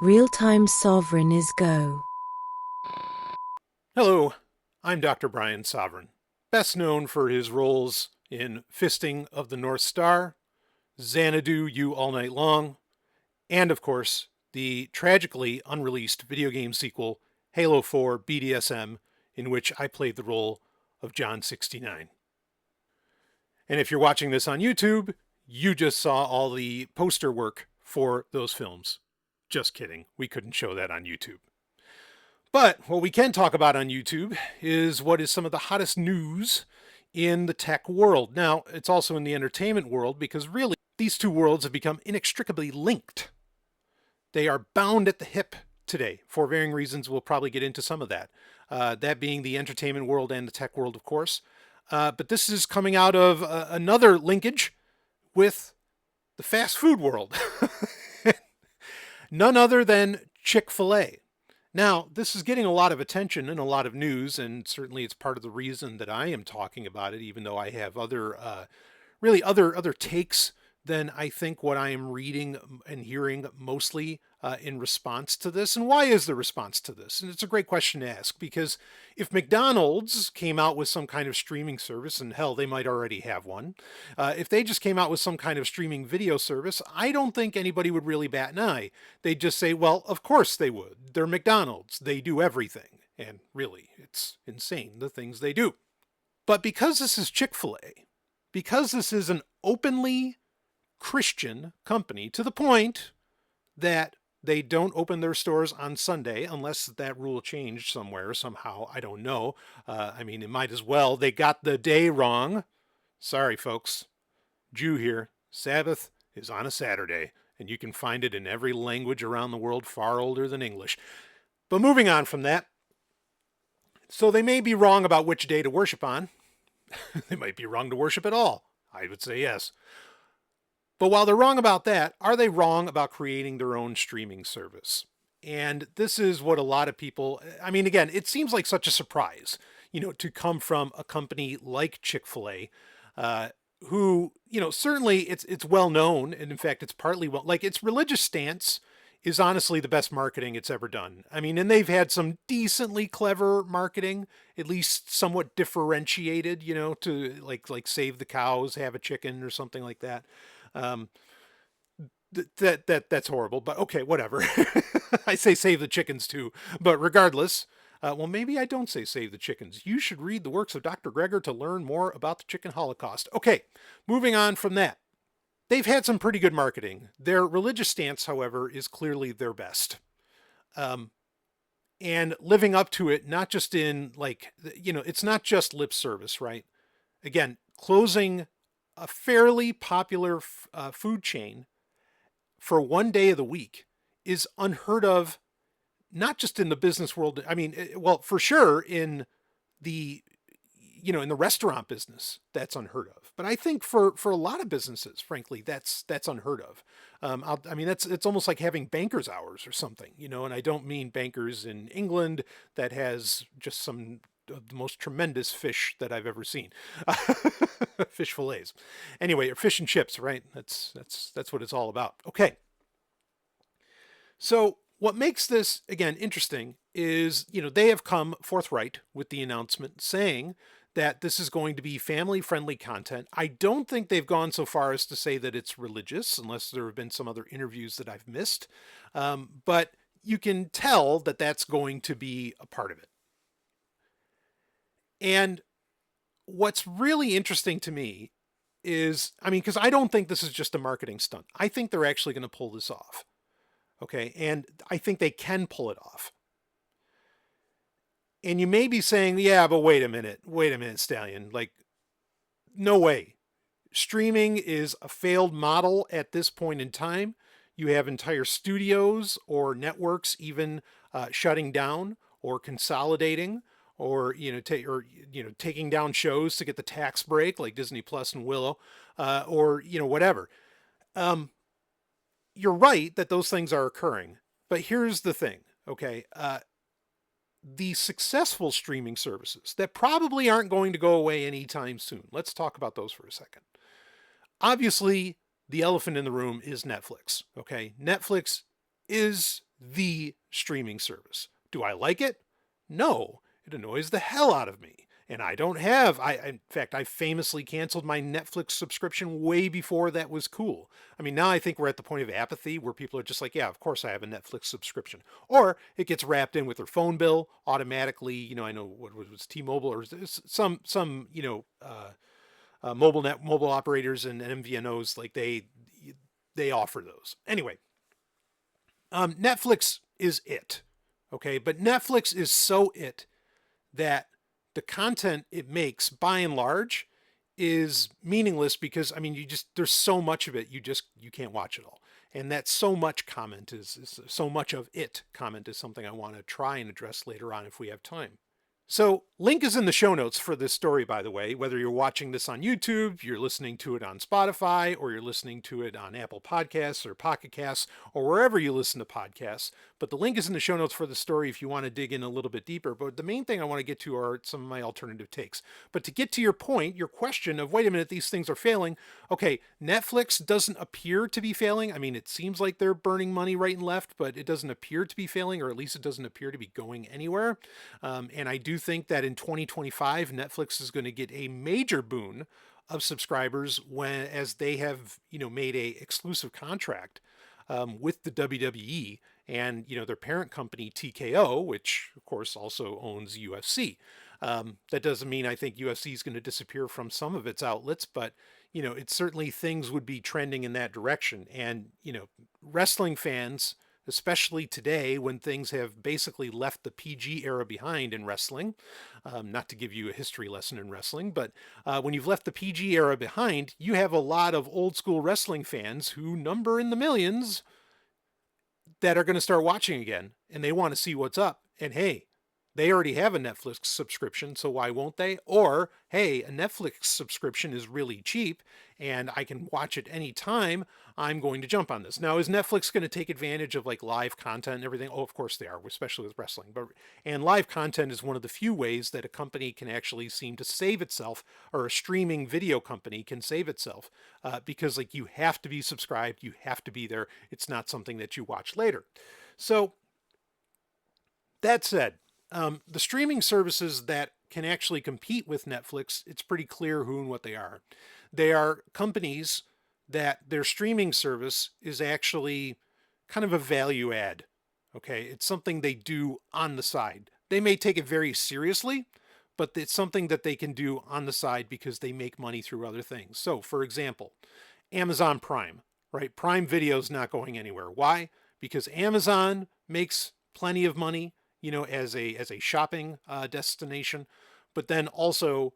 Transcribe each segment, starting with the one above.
Real-time Sovryn is go. Hello, I'm Dr. Brian Sovryn, best known for his roles in Fisting of the North Star, Xanadu You All Night Long, and of course, the tragically unreleased video game sequel, Halo 4 BDSM, in which I played the role of John 69. And if you're watching this on YouTube, you just saw all the poster work for those films. Just kidding, we couldn't show that on YouTube. But what we can talk about on YouTube is what is some of the hottest news in the tech world. Now, it's also in the entertainment world because really these two worlds have become inextricably linked. They are bound at the hip today for varying reasons. We'll probably get into some of that. That being the entertainment world and the tech world, of course. But this is coming out of another linkage with the fast food world. None other than Chick-fil-A. Now, this is getting a lot of attention and a lot of news, and certainly it's part of the reason that I am talking about it, even though I have other takes than I think what I am reading and hearing mostly in response to this. And why is the response to this? And it's a great question to ask, because if McDonald's came out with some kind of streaming service, and hell, they might already have one, if they just came out with some kind of streaming video service, I don't think anybody would really bat an eye. They'd just say, well, of course they would. They're McDonald's. They do everything. And really, it's insane, the things they do. But because this is Chick-fil-A, because this is an openly Christian company, to the point that they don't open their stores on Sunday unless that rule changed somewhere, somehow. I don't know. It might as well. They got the day wrong. Sorry, folks. Jew here. Sabbath is on a Saturday, and you can find it in every language around the world far older than English. But moving on from that. So they may be wrong about which day to worship on. They might be wrong to worship at all. I would say yes. But while they're wrong about that, are they wrong about creating their own streaming service? And this is what a lot of people, again, it seems like such a surprise, to come from a company like Chick-fil-A, who, certainly it's well known. And in fact, it's partly its religious stance is honestly the best marketing it's ever done. And they've had some decently clever marketing, at least somewhat differentiated, to like save the cows, have a chicken or something like that. That's horrible, but okay, whatever. I say save the chickens too, but regardless, well, maybe I don't say save the chickens. You should read the works of Dr. Greger to learn more about the chicken holocaust. Okay, moving on from that. They've had some pretty good marketing. Their religious stance, however, is clearly their best. And living up to it, not just in it's not just lip service, right? Again, closing a fairly popular food chain for one day of the week is unheard of, not just in the business world. For sure in the, in the restaurant business, that's unheard of. But I think for a lot of businesses, frankly, that's unheard of. It's almost like having bankers hours or something, and I don't mean bankers in England that has just some of the most tremendous fish that I've ever seen. Fish fillets. Anyway, or fish and chips, right? That's what it's all about. Okay. So what makes this, again, interesting is, they have come forthright with the announcement saying that this is going to be family-friendly content. I don't think they've gone so far as to say that it's religious, unless there have been some other interviews that I've missed. But you can tell that that's going to be a part of it. And what's really interesting to me is, because I don't think this is just a marketing stunt. I think they're actually going to pull this off. Okay. And I think they can pull it off. And you may be saying, yeah, but wait a minute, Stallion. No way. Streaming is a failed model at this point in time. You have entire studios or networks even shutting down or consolidating, or taking down shows to get the tax break, like Disney Plus and Willow, or whatever. You're right that those things are occurring, but here's the thing, okay? The successful streaming services that probably aren't going to go away anytime soon. Let's talk about those for a second. Obviously, the elephant in the room is Netflix, okay? Netflix is the streaming service. Do I like it? No, it annoys the hell out of me. And I don't have, in fact, I famously canceled my Netflix subscription way before that was cool. I mean, now I think we're at the point of apathy where people are just like, yeah, of course I have a Netflix subscription. Or it gets wrapped in with their phone bill automatically. I know what was T-Mobile or some, mobile operators and MVNOs, like they offer those. Anyway, Netflix is it. Okay. But Netflix is so it that the content it makes by and large is meaningless because there's so much of it you can't watch it all. And that so much comment is so much of it comment is something I want to try and address later on if we have time. So link is in the show notes for this story, by the way, whether you're watching this on YouTube, you're listening to it on Spotify, or you're listening to it on Apple Podcasts or Pocket Casts, or wherever you listen to podcasts. But the link is in the show notes for the story if you want to dig in a little bit deeper. But the main thing I want to get to are some of my alternative takes. But to get to your point, your question of, wait a minute, these things are failing. Okay, Netflix doesn't appear to be failing. I mean, it seems like they're burning money right and left, but it doesn't appear to be failing, or at least it doesn't appear to be going anywhere. And I do think that in 2025, Netflix is going to get a major boon of subscribers as they have, made a exclusive contract with the WWE and, their parent company TKO, which of course also owns UFC. That doesn't mean I think UFC is going to disappear from some of its outlets, but it's certainly things would be trending in that direction. And, wrestling fans, especially today when things have basically left the PG era behind in wrestling. Not to give you a history lesson in wrestling, but when you've left the PG era behind, you have a lot of old school wrestling fans who number in the millions that are going to start watching again, and they want to see what's up. And hey, they already have a Netflix subscription, so why won't they? Or, hey, a Netflix subscription is really cheap and I can watch it anytime. I'm going to jump on this. Now, is Netflix going to take advantage of like live content and everything? Oh, of course they are, especially with wrestling. And live content is one of the few ways that a company can actually seem to save itself, or a streaming video company can save itself, because like you have to be subscribed, you have to be there. It's not something that you watch later. So that said, the streaming services that can actually compete with Netflix, it's pretty clear who and what they are. They are companies that their streaming service is actually kind of a value add. Okay, it's something they do on the side. They may take it very seriously, but it's something that they can do on the side because they make money through other things. So, for example, Amazon Prime, right? Prime Video is not going anywhere. Why? Because Amazon makes plenty of money, as a shopping destination, but then also,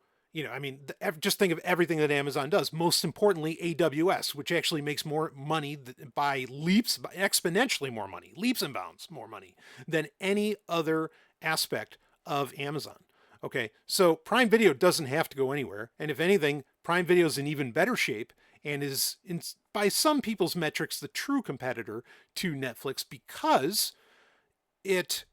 just think of everything that Amazon does. Most importantly, AWS, which actually makes more money by exponentially more money, leaps and bounds more money than any other aspect of Amazon. Okay, so Prime Video doesn't have to go anywhere, and if anything, Prime Video is in even better shape and is, by some people's metrics, the true competitor to Netflix because it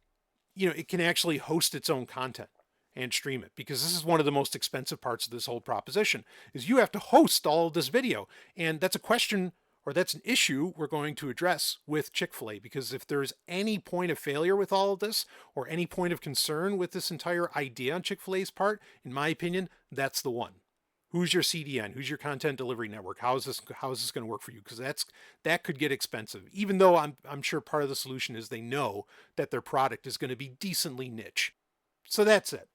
can actually host its own content and stream it, because this is one of the most expensive parts of this whole proposition is you have to host all of this video. And that's a question, or that's an issue we're going to address with Chick-fil-A, because if there's any point of failure with all of this, or any point of concern with this entire idea on Chick-fil-A's part, in my opinion, that's the one. Who's your CDN? Who's your content delivery network? How is this going to work for you? Because that could get expensive. Even though I'm sure part of the solution is they know that their product is going to be decently niche. So that's it.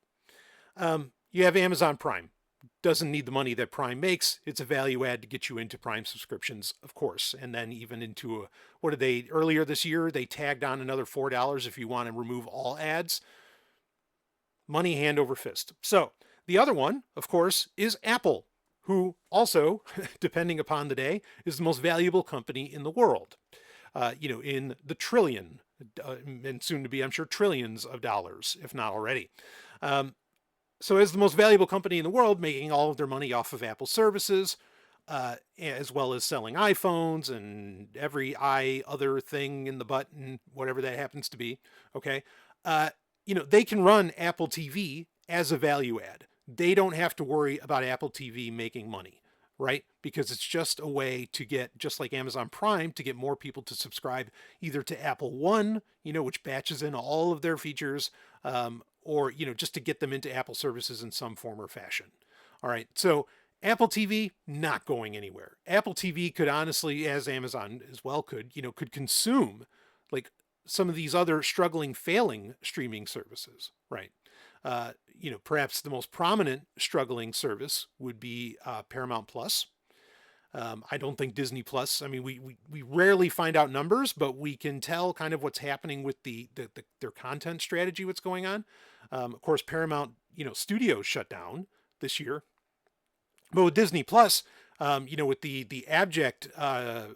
You have Amazon Prime. Doesn't need the money that Prime makes. It's a value add to get you into Prime subscriptions, of course, and then even into earlier this year they tagged on another $4 if you want to remove all ads. Money hand over fist. So the other one, of course, is Apple, who also, depending upon the day, is the most valuable company in the world. In the trillion, and soon to be, I'm sure, trillions of dollars, if not already. So as the most valuable company in the world, making all of their money off of Apple services, as well as selling iPhones and every other thing in the button, whatever that happens to be. Okay. They can run Apple TV as a value add. They don't have to worry about Apple TV making money, right? Because it's just a way to get, just like Amazon Prime, to get more people to subscribe either to Apple One, which batches in all of their features, or, just to get them into Apple services in some form or fashion. All right. So Apple TV, not going anywhere. Apple TV could honestly, as Amazon as well could consume like some of these other struggling, failing streaming services, right? Perhaps the most prominent struggling service would be Paramount Plus. I don't think Disney Plus. I mean, we rarely find out numbers, but we can tell kind of what's happening with their content strategy, what's going on. Of course, Paramount, Studios shut down this year, but with Disney Plus, with the abject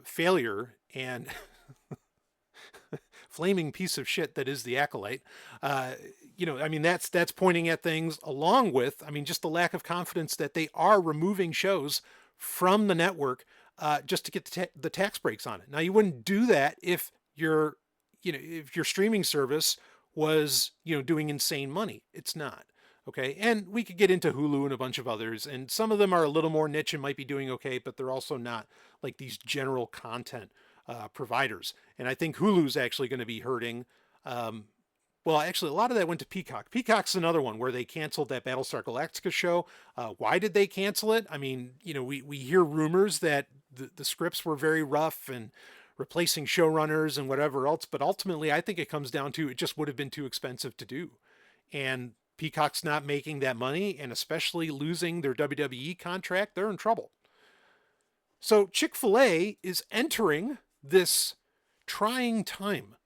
failure and flaming piece of shit that is the Acolyte, that's pointing at things along with, just the lack of confidence that they are removing shows from the network just to get the tax breaks on it. Now, you wouldn't do that if your streaming service was, doing insane money. It's not. Okay. And we could get into Hulu and a bunch of others, and some of them are a little more niche and might be doing okay, but they're also not like these general content providers. And I think Hulu's actually going to be hurting. Well, actually, a lot of that went to Peacock. Peacock's another one where they canceled that Battlestar Galactica show. Why did they cancel it? I mean, we hear rumors that the scripts were very rough and replacing showrunners and whatever else, but ultimately, I think it comes down to it just would have been too expensive to do. And Peacock's not making that money, and especially losing their WWE contract, they're in trouble. So Chick-fil-A is entering this trying time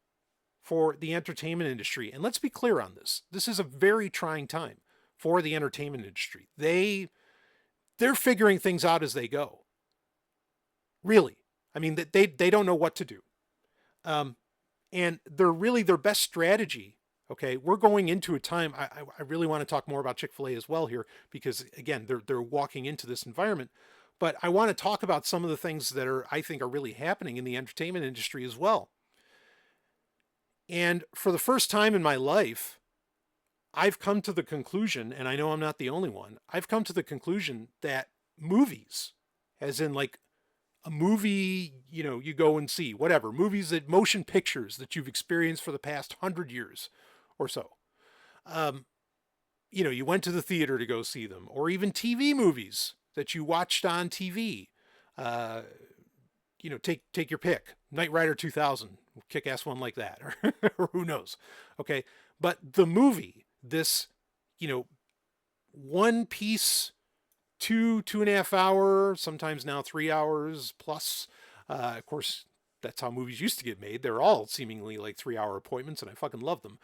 for the entertainment industry. And let's be clear on this. This is a very trying time for the entertainment industry. They're figuring things out as they go. Really. I mean, they don't know what to do. And their best strategy. Okay, we're going into a time, I really want to talk more about Chick-fil-A as well here, because again, they're walking into this environment. But I want to talk about some of the things that I think are really happening in the entertainment industry as well. And for the first time in my life, I've come to the conclusion, and I know I'm not the only one, I've come to the conclusion that movies, as in like a movie, you go and see, whatever, motion pictures that you've experienced for the past 100 years or so. You went to the theater to go see them, or even TV movies that you watched on TV. Take your pick. Knight Rider 2000, kick-ass one like that, or who knows. Okay. But the movie, this, one piece, 2.5 hour, sometimes now 3 hours plus. Of course, that's how movies used to get made. They're all seemingly like 3-hour appointments, and I fucking love them.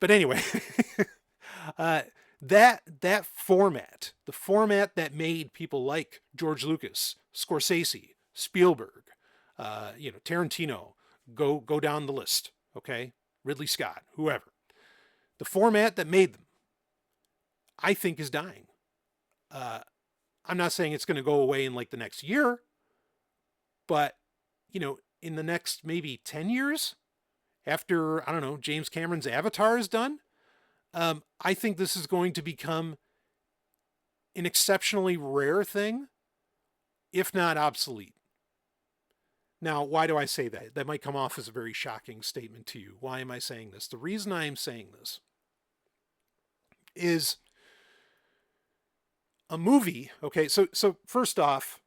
But anyway, that format, the format that made people like George Lucas, Scorsese, Spielberg, Tarantino, go down the list, okay? Ridley Scott, whoever. The format that made them, I think, is dying. I'm not saying it's going to go away in like the next year, but, in the next maybe 10 years, after, I don't know, James Cameron's Avatar is done, I think this is going to become an exceptionally rare thing, if not obsolete. Now, why do I say that? That might come off as a very shocking statement to you. Why am I saying this? The reason I am saying this is a movie. Okay, so first off,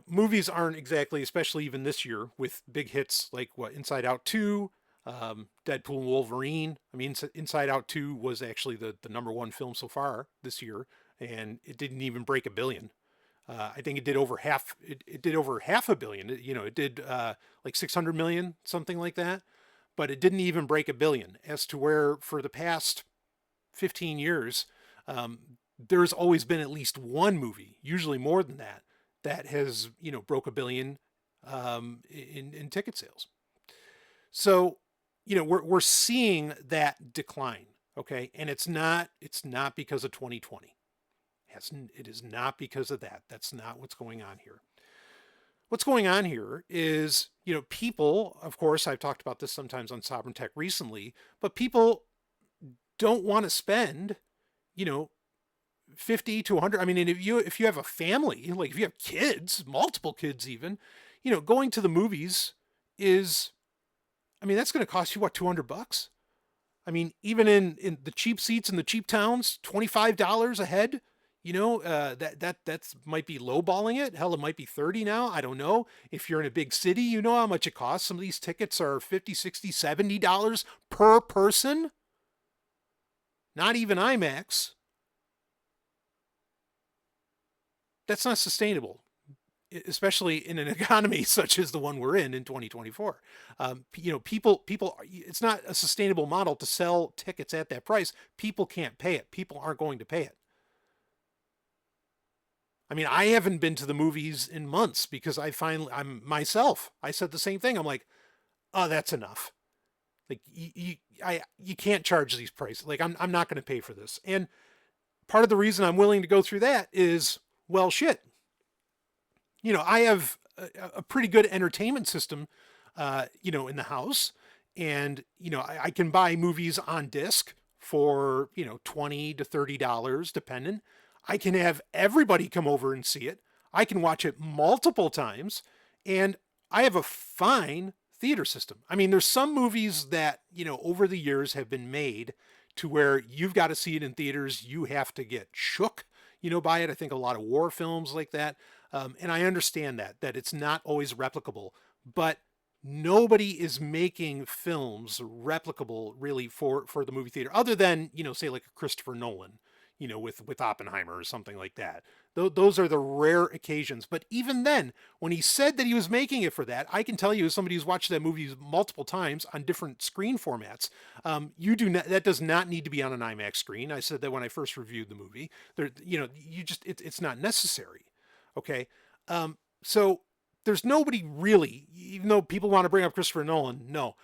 movies aren't exactly, especially even this year, with big hits like Inside Out 2, Deadpool and Wolverine. I mean, Inside Out 2 was actually the number one film so far this year, and it didn't even break $1 billion. I think it did over half. It did over $500 million. It did like 600 million, something like that. But it didn't even break $1 billion. As to where for the past 15 years, there's always been at least one movie, usually more than that, that has broke $1 billion in ticket sales. So we're seeing that decline. Okay, and it's not because of 2020. It is not because of that. That's not what's going on here. What's going on here is, people, of course, I've talked about this sometimes on Sovereign Tech recently, but people don't want to spend, 50 to 100. I mean, and if you have a family, like if you have kids, multiple kids even, going to the movies is, I mean, that's going to cost you what, $200? I mean, even in the cheap seats in the cheap towns, $25 a head. That's might be lowballing it. Hell, it might be 30 now. I don't know. If you're in a big city, you know how much it costs. Some of these tickets are 50, 60, $70 per person. Not even IMAX. That's not sustainable, especially in an economy such as the one we're in 2024. People, it's not a sustainable model to sell tickets at that price. People can't pay it. People aren't going to pay it. I mean, I haven't been to the movies in months because I said the same thing. I'm like, oh, that's enough. Like you can't charge these prices. Like I'm not going to pay for this. And part of the reason I'm willing to go through that is, well, shit. I have a pretty good entertainment system, in the house, and I can buy movies on disc for $20 to $30, depending. I can have everybody come over and see it. I can watch it multiple times, and I have a fine theater system. I mean, there's some movies that, over the years have been made to where you've got to see it in theaters. You have to get shook, by it. I think a lot of war films like that. And I understand that it's not always replicable, but nobody is making films replicable really for the movie theater other than, say like a Christopher Nolan, with Oppenheimer or something like that. Those are the rare occasions. But even then, when he said that he was making it for that, I can tell you as somebody who's watched that movie multiple times on different screen formats, that does not need to be on an IMAX screen. I said that when I first reviewed the movie. It's not necessary. Okay. So there's nobody really, even though people want to bring up Christopher Nolan, no,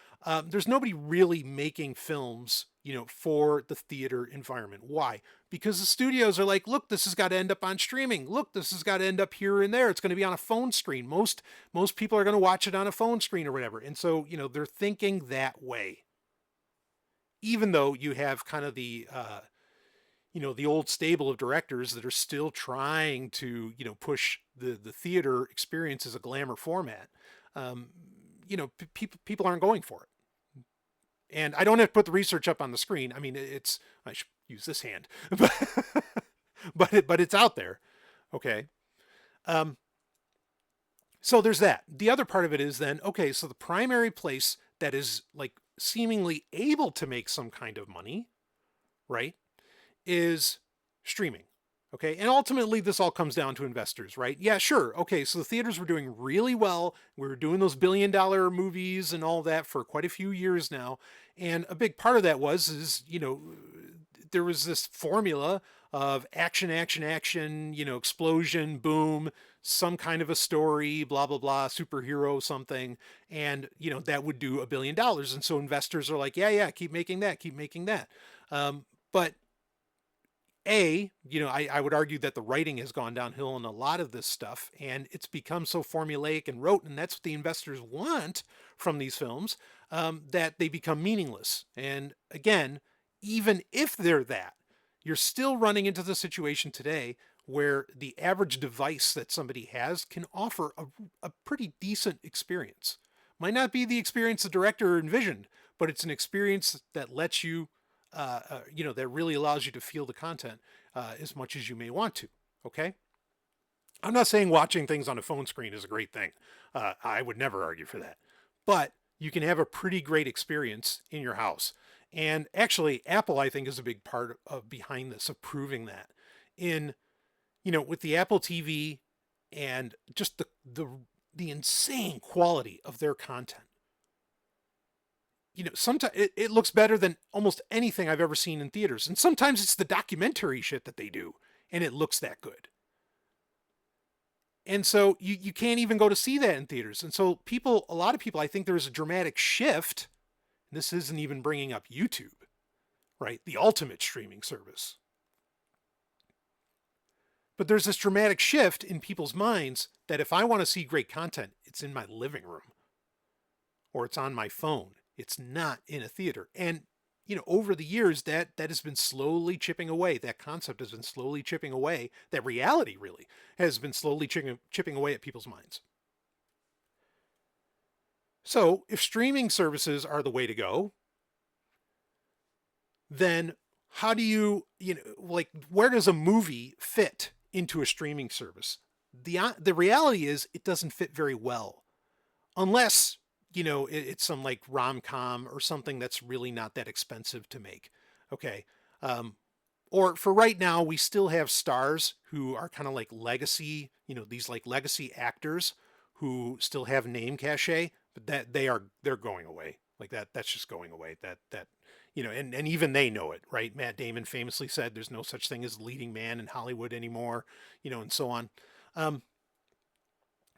there's nobody really making films, for the theater environment. Why? Because the studios are like, look, this has got to end up on streaming. Look, this has got to end up here and there. It's going to be on a phone screen. Most people are going to watch it on a phone screen or whatever. And so, they're thinking that way. Even though you have kind of the old stable of directors that are still trying to, push the theater experience as a glamour format. People aren't going for it. And I don't have to put the research up on the screen. I mean, I should use this hand, but it's out there. Okay. So there's that. The other part of it is then, okay, so the primary place that is like seemingly able to make some kind of money, right, is streaming. Okay. And ultimately this all comes down to investors, right? Yeah, sure. Okay. So the theaters were doing really well. We were doing those $1 billion movies and all that for quite a few years now. And a big part of that is, there was this formula of action, explosion, boom, some kind of a story, blah, blah, blah, superhero, something. And, that would do $1 billion. And so investors are like, yeah, keep making that. But I would argue that the writing has gone downhill in a lot of this stuff, and it's become so formulaic and rote, and that's what the investors want from these films, that they become meaningless. And again, even if they're that, you're still running into the situation today where the average device that somebody has can offer a pretty decent experience. Might not be the experience the director envisioned, but it's an experience that lets you that really allows you to feel the content as much as you may want to. Okay. I'm not saying watching things on a phone screen is a great thing. I would never argue for that, but you can have a pretty great experience in your house. And actually Apple, I think, is a big part of behind this, of proving that with the Apple TV and just the insane quality of their content. Sometimes it looks better than almost anything I've ever seen in theaters. And sometimes it's the documentary shit that they do, and it looks that good. And so you can't even go to see that in theaters. And so a lot of people, I think there's a dramatic shift. This isn't even bringing up YouTube, right? The ultimate streaming service. But there's this dramatic shift in people's minds that if I want to see great content, it's in my living room or it's on my phone. It's not in a theater. And, over the years, that has been slowly chipping away. That concept has been slowly chipping away. That reality really has been slowly chipping away at people's minds. So if streaming services are the way to go, then how do like, where does a movie fit into a streaming service? The reality is it doesn't fit very well, unless, it's some like rom-com or something that's really not that expensive to make. Okay. Or for right now, we still have stars who are kind of like legacy, these like legacy actors who still have name cachet, but they're going away. Like that's just going away. And even they know it, right? Matt Damon famously said there's no such thing as leading man in Hollywood anymore, and so on.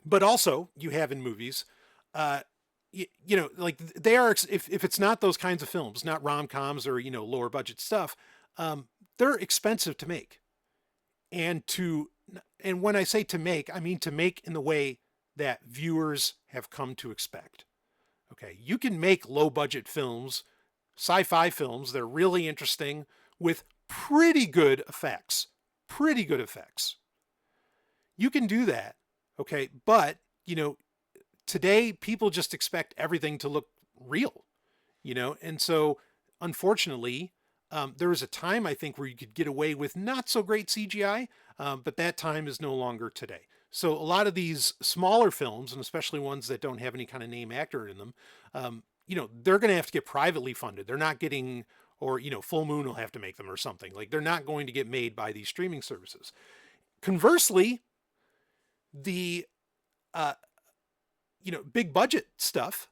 But also you have in movies, like they are, if it's not those kinds of films, not rom-coms or, lower budget stuff, they're expensive to make. And when I say to make, I mean to make in the way that viewers have come to expect. Okay. You can make low budget films, sci-fi films. They're really interesting with pretty good effects. You can do that. Okay. But, today people just expect everything to look real, and so unfortunately, there was a time, I think, where you could get away with not so great CGI, but that time is no longer today. So a lot of these smaller films, and especially ones that don't have any kind of name actor in them, they're going to have to get privately funded. They're not getting, or, Full Moon will have to make them or something. Like, they're not going to get made by these streaming services. Conversely, the big budget stuff,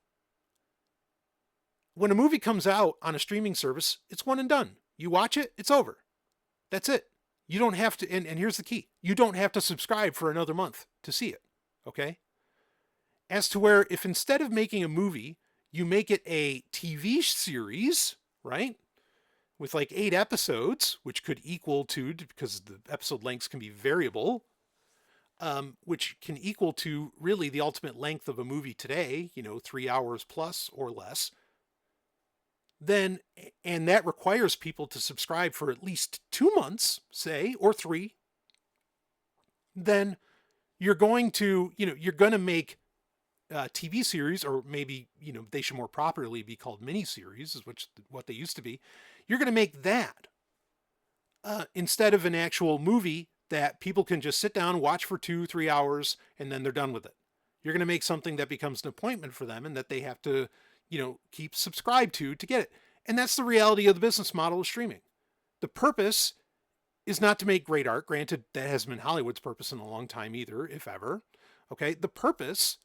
when a movie comes out on a streaming service, it's one and done. You watch it, it's over. That's it. You don't have to, and here's the key, you don't have to subscribe for another month to see it. Okay? As to where, if instead of making a movie, you make it a TV series, right? With like 8 episodes, which could equal to, because the episode lengths can be variable, which can equal to really the ultimate length of a movie today, 3 hours plus or less, then, and that requires people to subscribe for at least 2 months, say, or 3, then you're going to make TV series, or maybe, they should more properly be called miniseries, is what they used to be. You're going to make that instead of an actual movie that people can just sit down, watch for 2-3 hours, and then they're done with it. You're going to make something that becomes an appointment for them and that they have to, keep subscribed to get it. And that's the reality of the business model of streaming. The purpose is not to make great art. Granted, that hasn't been Hollywood's purpose in a long time either, if ever. Okay. The purpose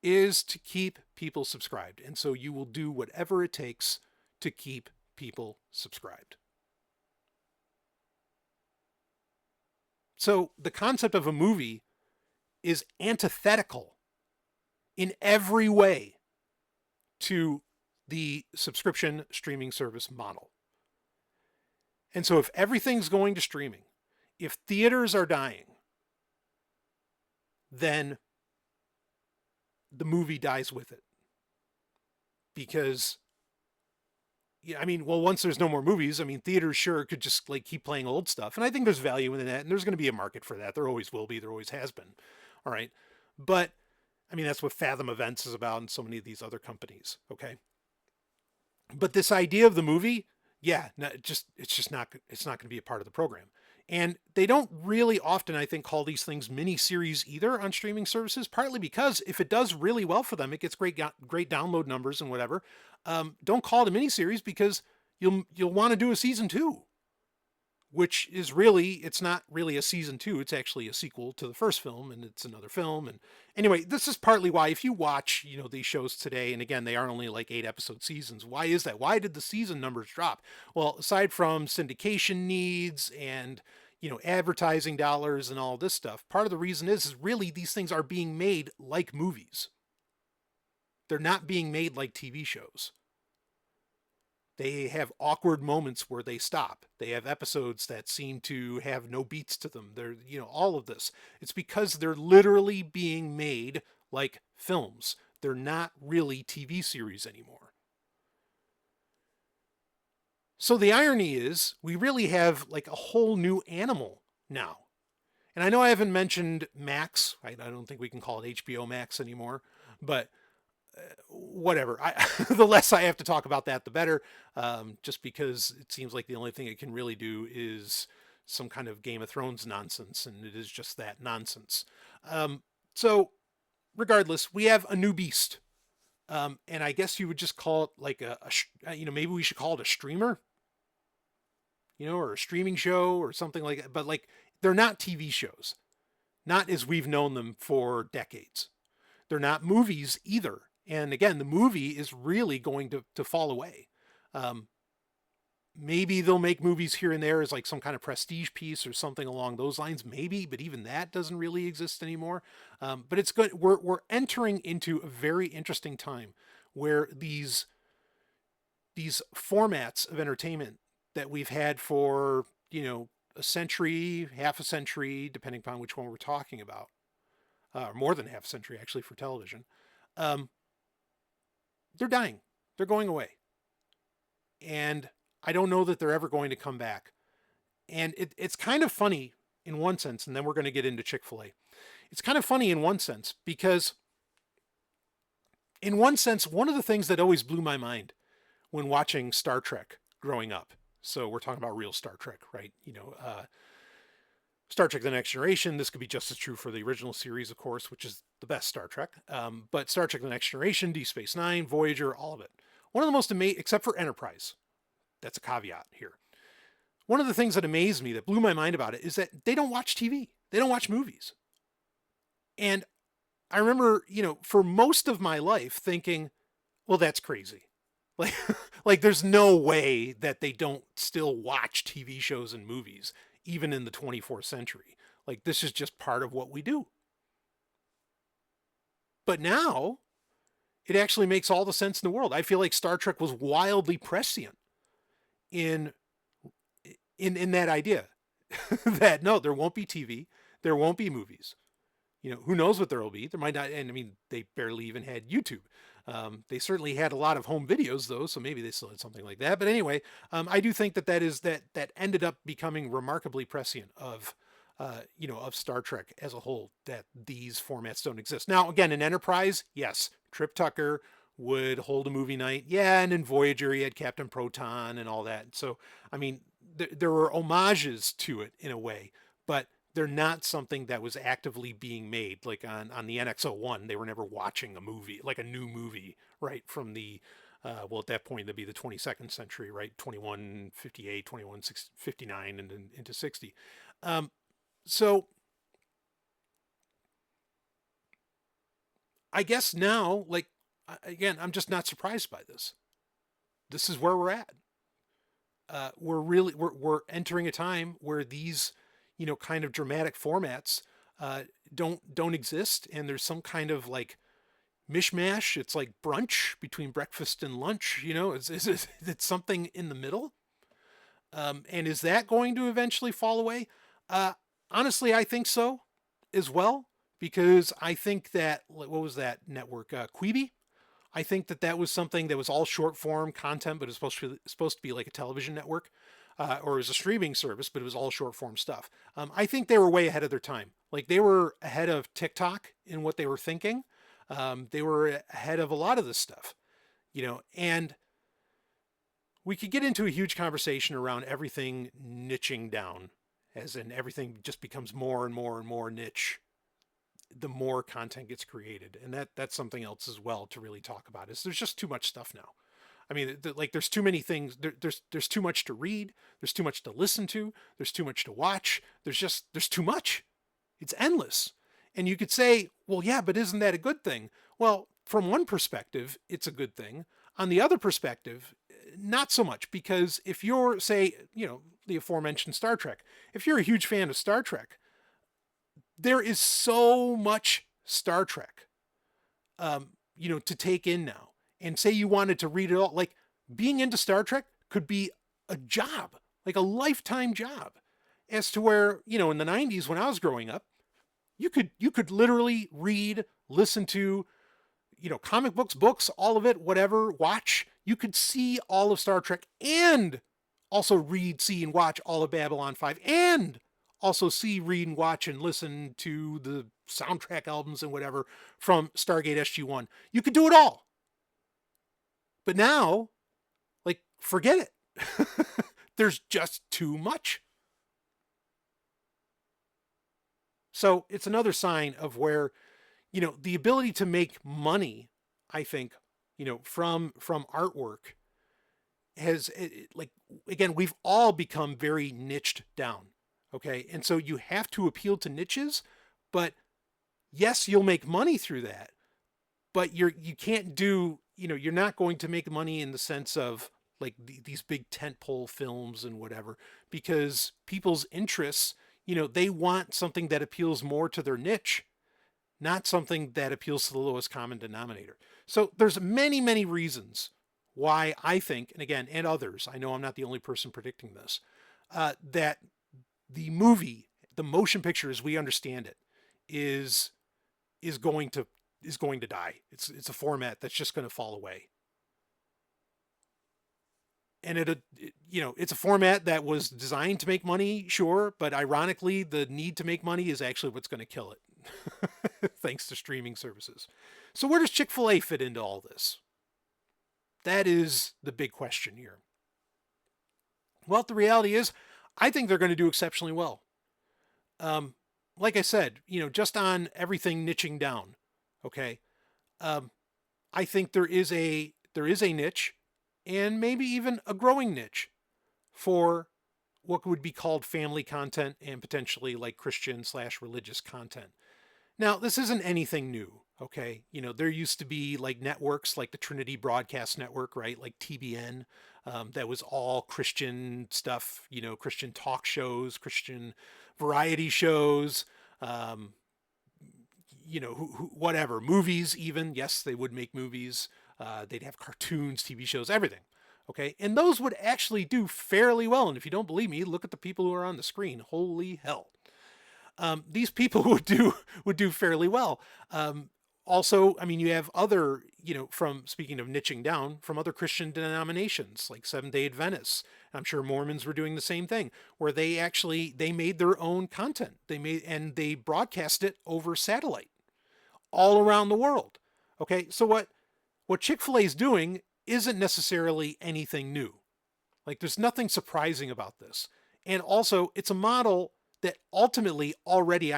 is to keep people subscribed. And so you will do whatever it takes to keep people subscribed. So the concept of a movie is antithetical in every way to the subscription streaming service model. And so if everything's going to streaming, if theaters are dying, then the movie dies with it. Because, once there's no more movies, theaters sure could just like keep playing old stuff. And I think there's value in that. And there's going to be a market for that. There always will be. There always has been. All right. But that's what Fathom Events is about and so many of these other companies. Okay. But this idea of the movie, it's not going to be a part of the program. And they don't really often, I think, call these things mini series either on streaming services, partly because if it does really well for them, it gets great download numbers and whatever. Don't call it a mini series because you'll want to do a season 2, which is really, it's not really a season 2. It's actually a sequel to the first film, and it's another film. And anyway, this is partly why, if you watch, these shows today, and again, they are only like 8 episode seasons. Why is that? Why did the season numbers drop? Well, aside from syndication needs and, advertising dollars and all this stuff, part of the reason is really these things are being made like movies. They're not being made like TV shows. They have awkward moments where they stop. They have episodes that seem to have no beats to them. They're, all of this. It's because they're literally being made like films. They're not really TV series anymore. So the irony is we really have like a whole new animal now. And I know I haven't mentioned Max. I don't think we can call it HBO Max anymore, but whatever. The less I have to talk about that, the better. Just because it seems like the only thing it can really do is some kind of Game of Thrones nonsense, and it is just that nonsense. So, regardless, we have a new beast, and I guess you would just call it like maybe we should call it a streamer, or a streaming show or something like that. But like, they're not TV shows, not as we've known them for decades. They're not movies either. And again, the movie is really going to fall away. Maybe they'll make movies here and there as like some kind of prestige piece or something along those lines. Maybe, but even that doesn't really exist anymore. But it's good. We're entering into a very interesting time where these formats of entertainment that we've had for a century, half a century, depending upon which one we're talking about, more than half a century actually for television. They're dying. They're going away. And I don't know that they're ever going to come back. And it's kind of funny in one sense, and then we're going to get into Chick-fil-A. It's kind of funny in one sense because in one sense, one of the things that always blew my mind when watching Star Trek growing up. So we're talking about real Star Trek, right? Star Trek The Next Generation. This could be just as true for the original series, of course, which is the best Star Trek. But Star Trek The Next Generation, Deep Space Nine, Voyager, all of it. One of the most amazing, except for Enterprise. That's a caveat here. One of the things that amazed me, that blew my mind about it, is that they don't watch TV. They don't watch movies. And I remember, for most of my life thinking, well, that's crazy. Like, like there's no way that they don't still watch TV shows and movies, even in the 24th century. Like, this is just part of what we do. But now, it actually makes all the sense in the world. I feel like Star Trek was wildly prescient in that idea that no, there won't be TV, there won't be movies. Who knows what there will be? There might not, and I mean, they barely even had YouTube. They certainly had a lot of home videos though, so maybe they still had something like that. But anyway, I do think that ended up becoming remarkably prescient of Star Trek as a whole, that these formats don't exist. Now, again, in Enterprise, yes, Trip Tucker would hold a movie night. Yeah, and in Voyager, he had Captain Proton and all that. So, I mean, there were homages to it in a way, but they're not something that was actively being made. Like on the NX-01, they were never watching a movie, like a new movie, right, from the, at that point, it'd be the 22nd century, right, 2158, 2159, and then into 60. So I guess now, like, again, I'm just not surprised by this. This is where we're at. We're entering a time where these, kind of dramatic formats don't exist, and there's some kind of like mishmash. It's like brunch between breakfast and lunch. It's something in the middle. And is that going to eventually fall away? Honestly, I think so as well, because I think that, what was that network? Quibi? I think that was something that was all short form content, but it was supposed to be like a television network, or it was a streaming service, but it was all short form stuff. I think they were way ahead of their time. Like, they were ahead of TikTok in what they were thinking. They were ahead of a lot of this stuff, and we could get into a huge conversation around everything niching down, as in everything just becomes more and more and more niche the more content gets created. And that's something else as well to really talk about, is there's just too much stuff now. I mean, there's too many things. There's too much to read. There's too much to listen to. There's too much to watch. There's too much. It's endless. And you could say, well, yeah, but isn't that a good thing? Well, from one perspective, it's a good thing. On the other perspective, not so much, because if you're, say, the aforementioned Star Trek, if you're a huge fan of Star Trek, there is so much Star Trek, to take in now. And say you wanted to read it all, like, being into Star Trek could be a job, like a lifetime job, as to where, in the 90s when I was growing up, you could literally read, listen to, comic books, all of it, whatever, watch. You could see all of Star Trek and also read, see, and watch all of Babylon 5, and also see, read, and watch and listen to the soundtrack albums and whatever from Stargate SG-1. You could do it all. But now, like, forget it. There's just too much. So it's another sign of where, the ability to make money, I think, from artwork has, like, again, we've all become very niched down. Okay. And so you have to appeal to niches, but yes, you'll make money through that, but you can't do, you're not going to make money in the sense of like these big tentpole films and whatever, because people's interests, they want something that appeals more to their niche, not something that appeals to the lowest common denominator. So there's many, many reasons why I think, and again, and others, I know I'm not the only person predicting this, that the motion picture as we understand it, is going to die. It's a format that's just going to fall away. And it's a format that was designed to make money, sure, but ironically, the need to make money is actually what's going to kill it, thanks to streaming services. So where does Chick-fil-A fit into all this? That is the big question here. Well, the reality is, I think they're going to do exceptionally well. Like I said, just on everything niching down, okay? I think there is a niche, and maybe even a growing niche, for what would be called family content and potentially like Christian/religious content. Now, this isn't anything new, okay? There used to be like networks like the Trinity Broadcast Network, right? Like TBN, that was all Christian stuff, Christian talk shows, Christian variety shows, whatever, movies even. Yes, they would make movies. They'd have cartoons, TV shows, everything. Okay. And those would actually do fairly well. And if you don't believe me, look at the people who are on the screen. Holy hell. These people would do fairly well. Also, I mean, you have other, from speaking of niching down, from other Christian denominations like Seventh-day Adventists. I'm sure Mormons were doing the same thing, where they made their own content. They broadcast it over satellite all around the world. Okay, so what Chick-fil-A is doing isn't necessarily anything new. Like, there's nothing surprising about this. And also, it's a model that ultimately already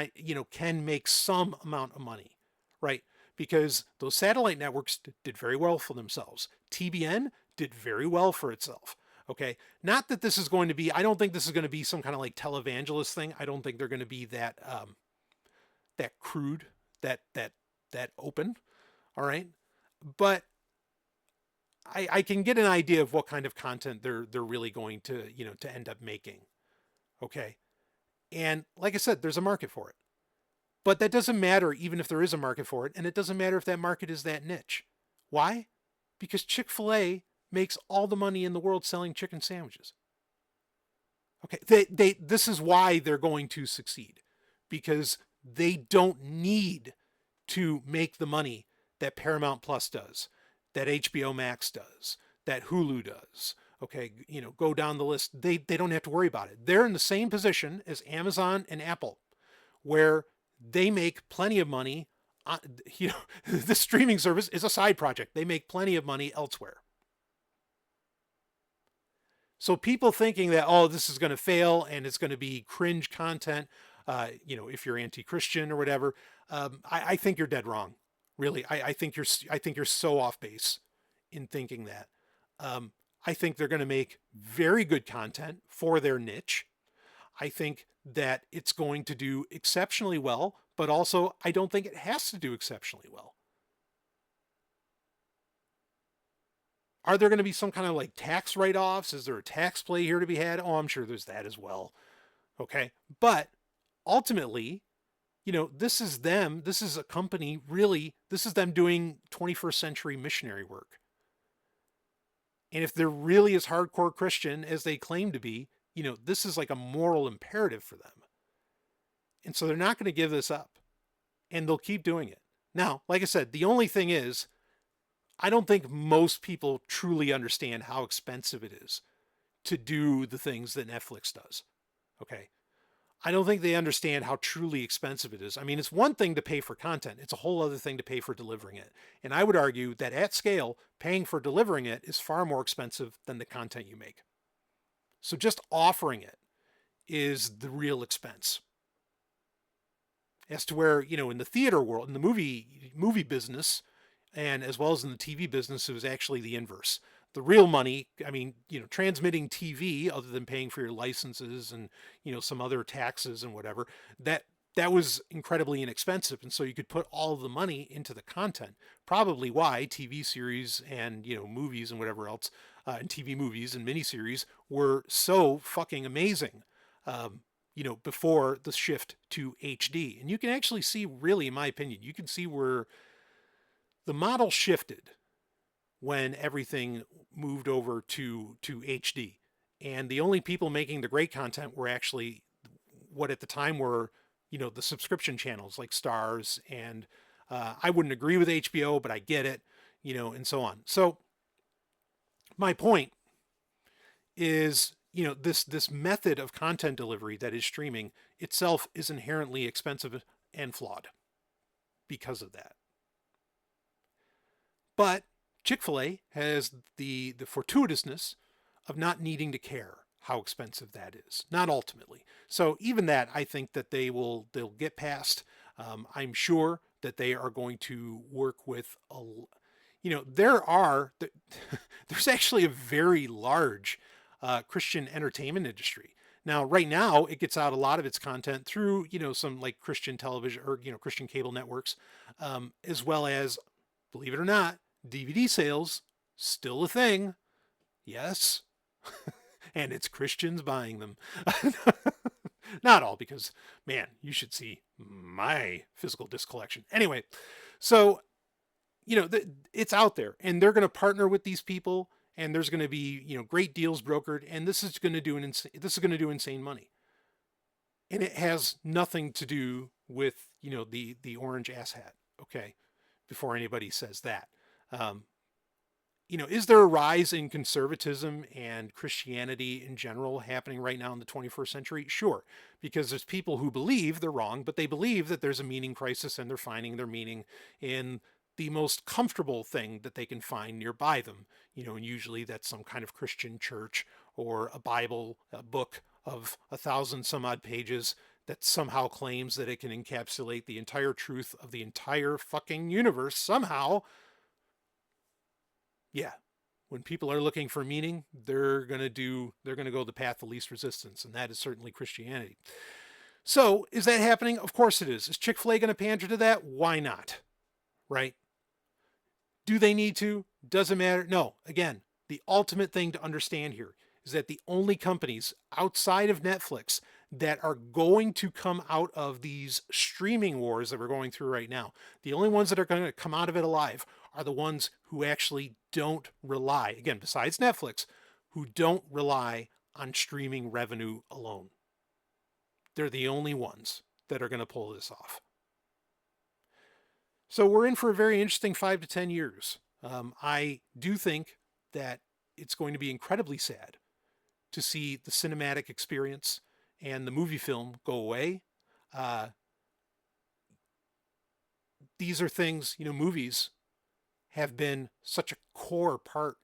can make some amount of money, right? Because those satellite networks did very well for themselves. TBN did very well for itself. Okay, not that this is going to be, I don't think this is going to be some kind of like televangelist thing. I don't think they're going to be that crude, that open. All right, but I can get an idea of what kind of content they're really going to to end up making. Okay, and like I said, there's a market for it. But that doesn't matter even if there is a market for it, and it doesn't matter if that market is that niche. Why? Because Chick-fil-A makes all the money in the world selling chicken sandwiches. Okay, this is why they're going to succeed, because they don't need to make the money that Paramount Plus does, that HBO Max does, that Hulu does. Okay, go down the list. They don't have to worry about it. They're in the same position as Amazon and Apple, where they make plenty of money. The streaming service is a side project. They make plenty of money elsewhere. So people thinking that, oh, this is going to fail and it's going to be cringe content, if you're anti-Christian or whatever, I think you're dead wrong. Really, I think you're so off base in thinking that. I think they're going to make very good content for their niche. I think that it's going to do exceptionally well, but also I don't think it has to do exceptionally well. Are there going to be some kind of like tax write-offs? Is there a tax play here to be had? Oh, I'm sure there's that as well. Okay. But ultimately, this is them. This is a company, really, this is them doing 21st century missionary work. And if they're really as hardcore Christian as they claim to be, this is like a moral imperative for them. And so they're not going to give this up. And they'll keep doing it. Now, like I said, the only thing is, I don't think most people truly understand how expensive it is to do the things that Netflix does. Okay. I don't think they understand how truly expensive it is. I mean, it's one thing to pay for content. It's a whole other thing to pay for delivering it. And I would argue that at scale, paying for delivering it is far more expensive than the content you make. So just offering it is the real expense. As to where, in the theater world, in the movie business, and as well as in the TV business, it was actually the inverse. The real money, I mean, transmitting TV, other than paying for your licenses and, some other taxes and whatever, that was incredibly inexpensive. And so you could put all of the money into the content. Probably why TV series and, movies and whatever else, and TV movies and miniseries were so fucking amazing. Before the shift to HD. And you can actually see, really, in my opinion, you can see where the model shifted when everything moved over to HD. And the only people making the great content were actually what at the time were, the subscription channels like Stars. And I wouldn't agree with HBO, but I get it, and so on. So my point is, this method of content delivery that is streaming itself is inherently expensive and flawed because of that. But Chick-fil-A has the fortuitousness of not needing to care how expensive that is, not ultimately. So even that, I think that they'll get past. I'm sure that they are going to work with there's actually a very large Christian entertainment industry. Now, right now, it gets out a lot of its content through, some like Christian television or, Christian cable networks, as well as, believe it or not, DVD sales, still a thing. Yes. And it's Christians buying them. Not all, because, man, you should see my physical disc collection. Anyway, so, it's out there, and they're going to partner with these people. And there's going to be, great deals brokered, and this is going to do insane money. And it has nothing to do with, the orange ass hat. Okay, before anybody says that, is there a rise in conservatism and Christianity in general happening right now in the 21st century? Sure, because there's people who believe they're wrong, but they believe that there's a meaning crisis, and they're finding their meaning in the most comfortable thing that they can find nearby them, and usually that's some kind of Christian church or a Bible, a book of 1,000 some odd pages that somehow claims that it can encapsulate the entire truth of the entire fucking universe somehow. Yeah. When people are looking for meaning, they're going to go the path of least resistance, and that is certainly Christianity. So is that happening? Of course it is. Is Chick-fil-A going to pander to that? Why not? Right? Do they need to? Doesn't matter. No, again, the ultimate thing to understand here is that the only companies outside of Netflix that are going to come out of these streaming wars that we're going through right now, the only ones that are going to come out of it alive are the ones who actually don't rely, again, besides Netflix, who don't rely on streaming revenue alone. They're the only ones that are going to pull this off. So we're in for a very interesting 5 to 10 years. I do think that it's going to be incredibly sad to see the cinematic experience and the movie film go away. These are things, movies have been such a core part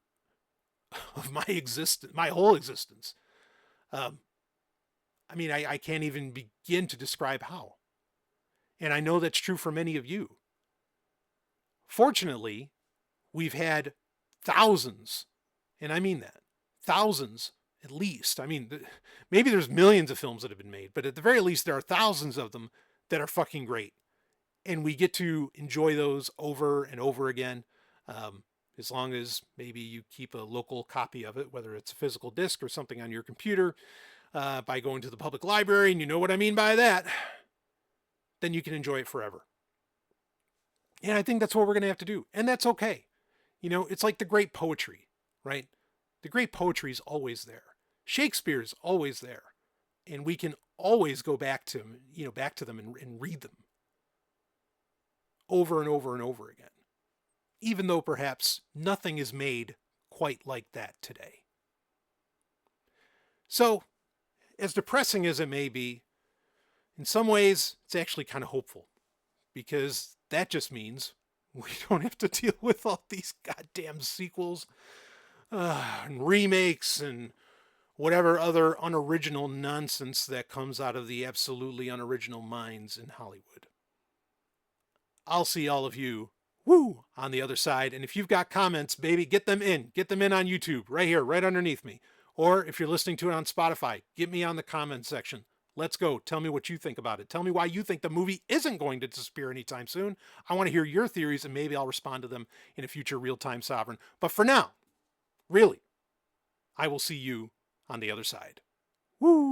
of my existence, my whole existence. I can't even begin to describe how. And I know that's true for many of you. Fortunately, we've had thousands, and I mean that, thousands at least. Maybe there's millions of films that have been made, but at the very least, there are thousands of them that are fucking great. And we get to enjoy those over and over again, as long as maybe you keep a local copy of it, whether it's a physical disc or something on your computer, by going to the public library, and you know what I mean by that, then you can enjoy it forever. And I think that's what we're going to have to do. And that's okay. It's like the great poetry, right? The great poetry is always there. Shakespeare's always there. And we can always go back to them and read them over and over and over again. Even though perhaps nothing is made quite like that today. So, as depressing as it may be, in some ways, it's actually kind of hopeful because that just means we don't have to deal with all these goddamn sequels and remakes and whatever other unoriginal nonsense that comes out of the absolutely unoriginal minds in Hollywood. I'll see all of you, on the other side. And if you've got comments, baby, get them in. Get them in on YouTube, right here, right underneath me. Or if you're listening to it on Spotify, get me on the comment section. Let's go. Tell me what you think about it. Tell me why you think the movie isn't going to disappear anytime soon. I want to hear your theories, and maybe I'll respond to them in a future Real-Time Sovryn. But for now, really, I will see you on the other side. Woo!